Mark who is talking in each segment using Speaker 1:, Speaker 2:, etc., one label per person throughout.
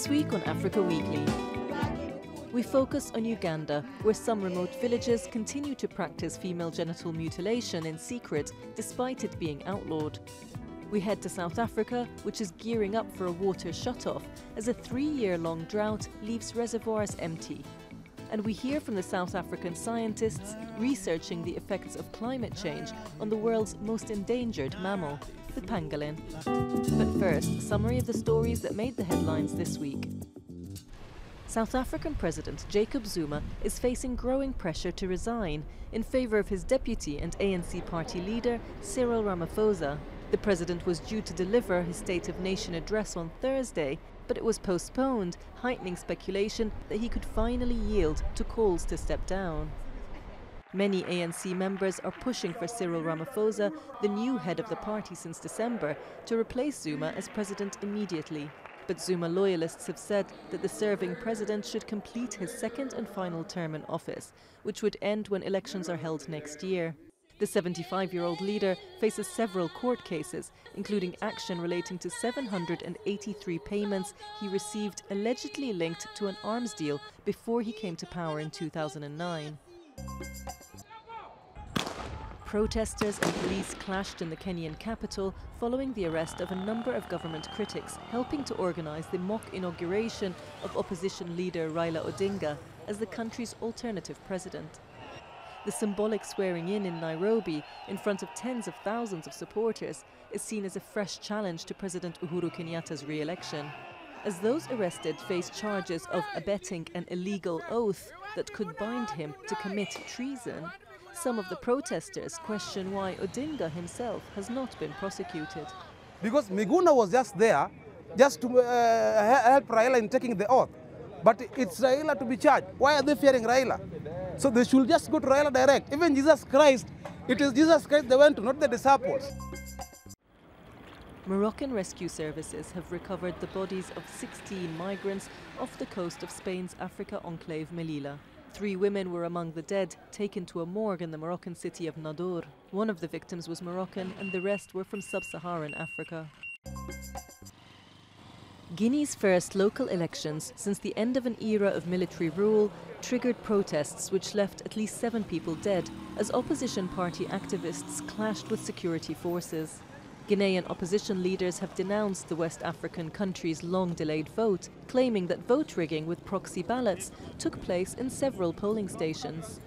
Speaker 1: This week on Africa Weekly, we focus on Uganda, where some remote villages continue to practice female genital mutilation in secret despite it being outlawed. We head to South Africa, which is gearing up for a water shutoff as a 3-year-long drought leaves reservoirs empty. And we hear from the South African scientists researching the effects of climate change on the world's most endangered mammal, the pangolin. But first, a summary of the stories that made the headlines this week. South African President Jacob Zuma is facing growing pressure to resign in favour of his deputy and ANC party leader, Cyril Ramaphosa. The president was due to deliver his State of Nation address on Thursday, but it was postponed, heightening speculation that he could finally yield to calls to step down. Many ANC members are pushing for Cyril Ramaphosa, the new head of the party since December, to replace Zuma as president immediately. But Zuma loyalists have said that the serving president should complete his second and final term in office, which would end when elections are held next year. The 75-year-old leader faces several court cases, including action relating to 783 payments he received allegedly linked to an arms deal before he came to power in 2009. Protesters and police clashed in the Kenyan capital following the arrest of a number of government critics helping to organise the mock inauguration of opposition leader Raila Odinga as the country's alternative president. The symbolic swearing-in Nairobi, in front of tens of thousands of supporters, is seen as a fresh challenge to President Uhuru Kenyatta's re-election, as those arrested face charges of abetting an illegal oath that could bind him to commit treason. Some of the protesters question why Odinga himself has not been prosecuted.
Speaker 2: Because Miguna was just there just to help Raila in taking the oath. But it's Raila to be charged. Why are they fearing Raila? So they should just go to Raila direct. Even Jesus Christ, it is Jesus Christ they went to, not the disciples.
Speaker 1: Moroccan rescue services have recovered the bodies of 16 migrants off the coast of Spain's Africa enclave Melilla. 3 women were among the dead, taken to a morgue in the Moroccan city of Nador. One of the victims was Moroccan and the rest were from sub-Saharan Africa. Guinea's first local elections since the end of an era of military rule triggered protests which left at least 7 people dead as opposition party activists clashed with security forces. Guinean opposition leaders have denounced the West African country's long-delayed vote, claiming that vote rigging with proxy ballots took place in several polling stations.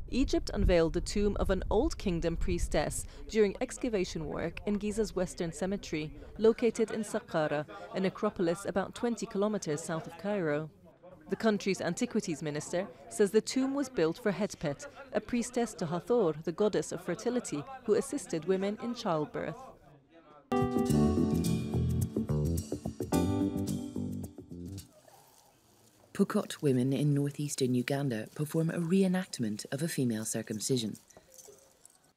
Speaker 1: Egypt unveiled the tomb of an Old Kingdom priestess during excavation work in Giza's Western Cemetery, located in Saqqara, a necropolis about 20 kilometers south of Cairo. The country's antiquities minister says the tomb was built for Hetpet, a priestess to Hathor, the goddess of fertility, who assisted women in childbirth.
Speaker 3: Pokot women in northeastern Uganda perform a reenactment of a female circumcision.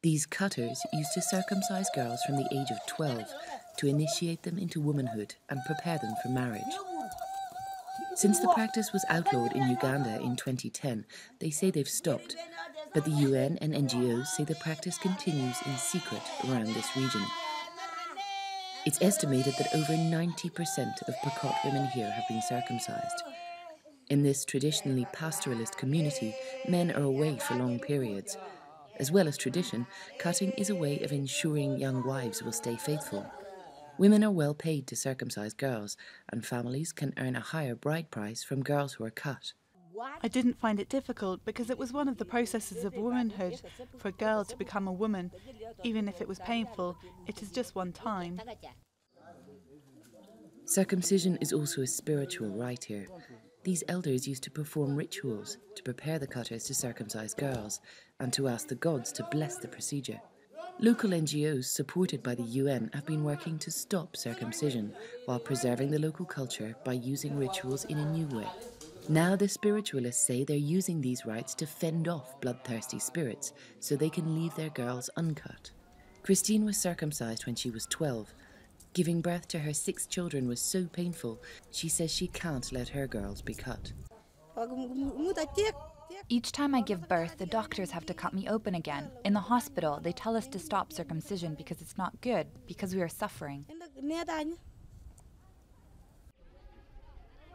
Speaker 3: These cutters used to circumcise girls from the age of 12 to initiate them into womanhood and prepare them for marriage. Since the practice was outlawed in Uganda in 2010, they say they've stopped, but the UN and NGOs say the practice continues in secret around this region. It's estimated that over 90% of Pokot women here have been circumcised. In this traditionally pastoralist community, men are away for long periods. As well as tradition, cutting is a way of ensuring young wives will stay faithful. Women are well paid to circumcise girls, and families can earn a higher bride price from girls who are cut.
Speaker 4: I didn't find it difficult because it was one of the processes of womanhood for a girl to become a woman. Even if it was painful, it is just one time.
Speaker 3: Circumcision is also a spiritual rite here. These elders used to perform rituals to prepare the cutters to circumcise girls and to ask the gods to bless the procedure. Local NGOs supported by the UN have been working to stop circumcision while preserving the local culture by using rituals in a new way. Now the spiritualists say they're using these rites to fend off bloodthirsty spirits so they can leave their girls uncut. Christine was circumcised when she was 12. Giving birth to her 6 children was so painful, she says she can't let her girls be cut.
Speaker 5: Each time I give birth, the doctors have to cut me open again. In the hospital, they tell us to stop circumcision because it's not good, because we are suffering.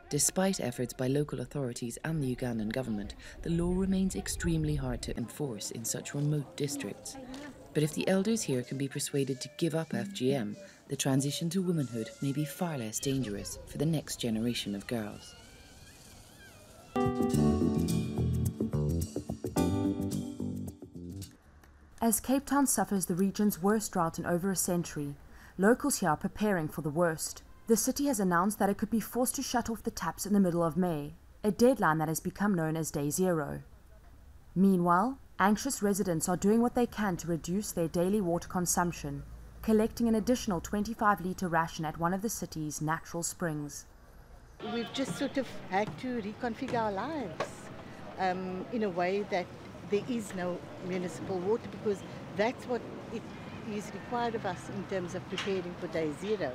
Speaker 3: Despite efforts by local authorities and the Ugandan government, the law remains extremely hard to enforce in such remote districts. But if the elders here can be persuaded to give up FGM, the transition to womanhood may be far less dangerous for the next generation of girls.
Speaker 6: As Cape Town suffers the region's worst drought in over a century, locals here are preparing for the worst. The city has announced that it could be forced to shut off the taps in the middle of May, a deadline that has become known as Day Zero. Meanwhile, anxious residents are doing what they can to reduce their daily water consumption, collecting an additional 25-litre ration at one of the city's natural springs.
Speaker 7: We've just sort of had to reconfigure our lives in a way that there is no municipal water, because that's what it is required of us in terms of preparing for Day Zero.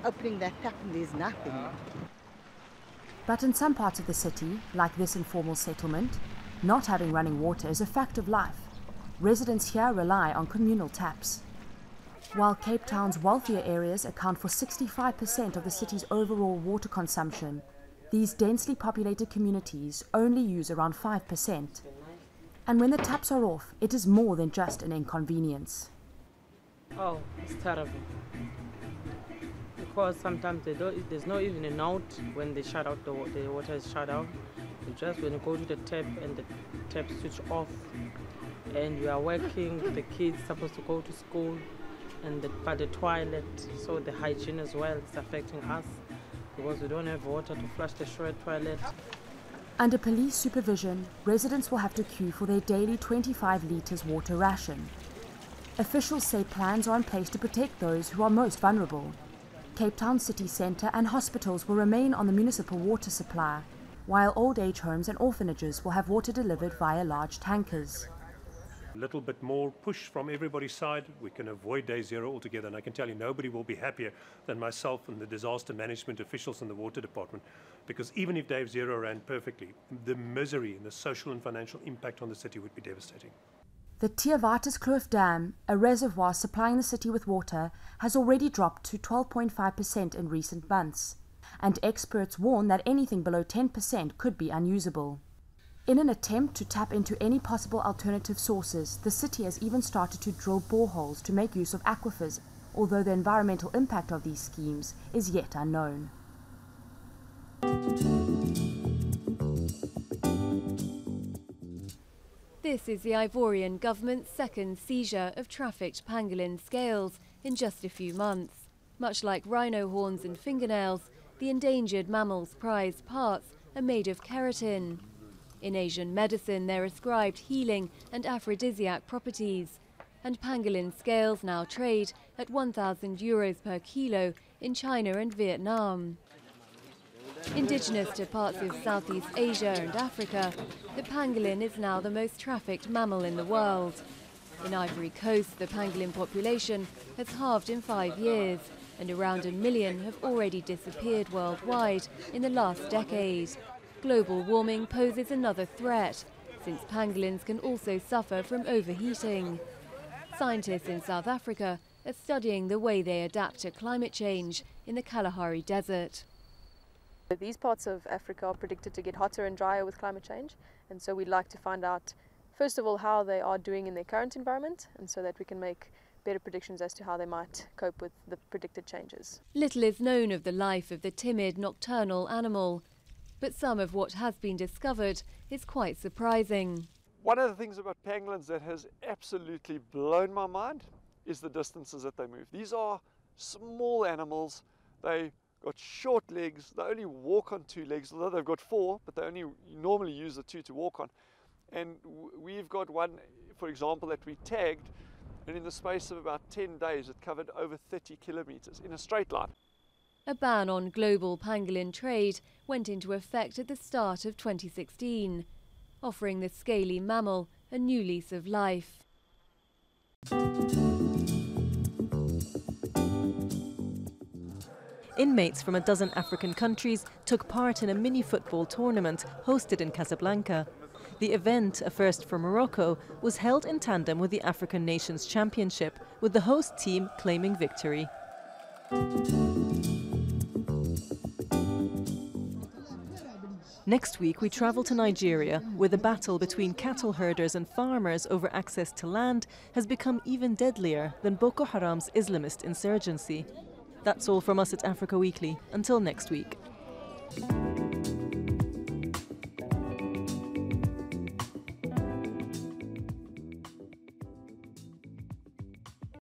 Speaker 7: Opening that tap and there's nothing.
Speaker 6: But in some parts of the city, like this informal settlement, not having running water is a fact of life. Residents here rely on communal taps. While Cape Town's wealthier areas account for 65% of the city's overall water consumption, these densely populated communities only use around 5%. And when the taps are off, it is more than just an inconvenience.
Speaker 8: Oh, it's terrible. Because sometimes there's not even a note when they shut out the water is shut out. You just when you go to the tap and the tap switch off, and you are working, the kids supposed to go to school, and by the toilet, so the hygiene as well is affecting us because we don't have water to flush the shared toilet.
Speaker 6: Under police supervision, residents will have to queue for their daily 25 litres water ration. Officials say plans are in place to protect those who are most vulnerable. Cape Town city centre and hospitals will remain on the municipal water supply, while old age homes and orphanages will have water delivered via large tankers.
Speaker 9: A little bit more push from everybody's side, we can avoid Day Zero altogether, and I can tell you nobody will be happier than myself and the disaster management officials in the water department, because even if Day Zero ran perfectly, the misery and the social and financial impact on the city would be devastating.
Speaker 6: The Theewaterskloof Dam, a reservoir supplying the city with water, has already dropped to 12.5% in recent months, and experts warn that anything below 10% could be unusable. In an attempt to tap into any possible alternative sources, the city has even started to drill boreholes to make use of aquifers, although the environmental impact of these schemes is yet unknown.
Speaker 10: This is the Ivorian government's second seizure of trafficked pangolin scales in just a few months. Much like rhino horns and fingernails, the endangered mammal's prized parts are made of keratin. In Asian medicine, they're ascribed healing and aphrodisiac properties, and pangolin scales now trade at €1,000 per kilo in China and Vietnam. Indigenous to parts of Southeast Asia and Africa, the pangolin is now the most trafficked mammal in the world. In Ivory Coast, the pangolin population has halved in 5 years, and around 1 million have already disappeared worldwide in the last decade. Global warming poses another threat, since pangolins can also suffer from overheating. Scientists in South Africa are studying the way they adapt to climate change in the Kalahari Desert.
Speaker 11: These parts of Africa are predicted to get hotter and drier with climate change, and so we'd like to find out, first of all, how they are doing in their current environment, and so that we can make better predictions as to how they might cope with the predicted changes.
Speaker 10: Little is known of the life of the timid nocturnal animal, but some of what has been discovered is quite surprising.
Speaker 12: One of the things about pangolins that has absolutely blown my mind is the distances that they move. These are small animals. They got short legs. They only walk on 2 legs, although they've got 4, but they only normally use the 2 to walk on. And we've got one, for example, that we tagged, and in the space of about 10 days, it covered over 30 kilometers in a straight line.
Speaker 10: A ban on global pangolin trade went into effect at the start of 2016, offering the scaly mammal a new lease of life.
Speaker 1: Inmates from a dozen African countries took part in a mini-football tournament hosted in Casablanca. The event, a first for Morocco, was held in tandem with the African Nations Championship, with the host team claiming victory. Next week, we travel to Nigeria, where the battle between cattle herders and farmers over access to land has become even deadlier than Boko Haram's Islamist insurgency. That's all from us at Africa Weekly. Until next week.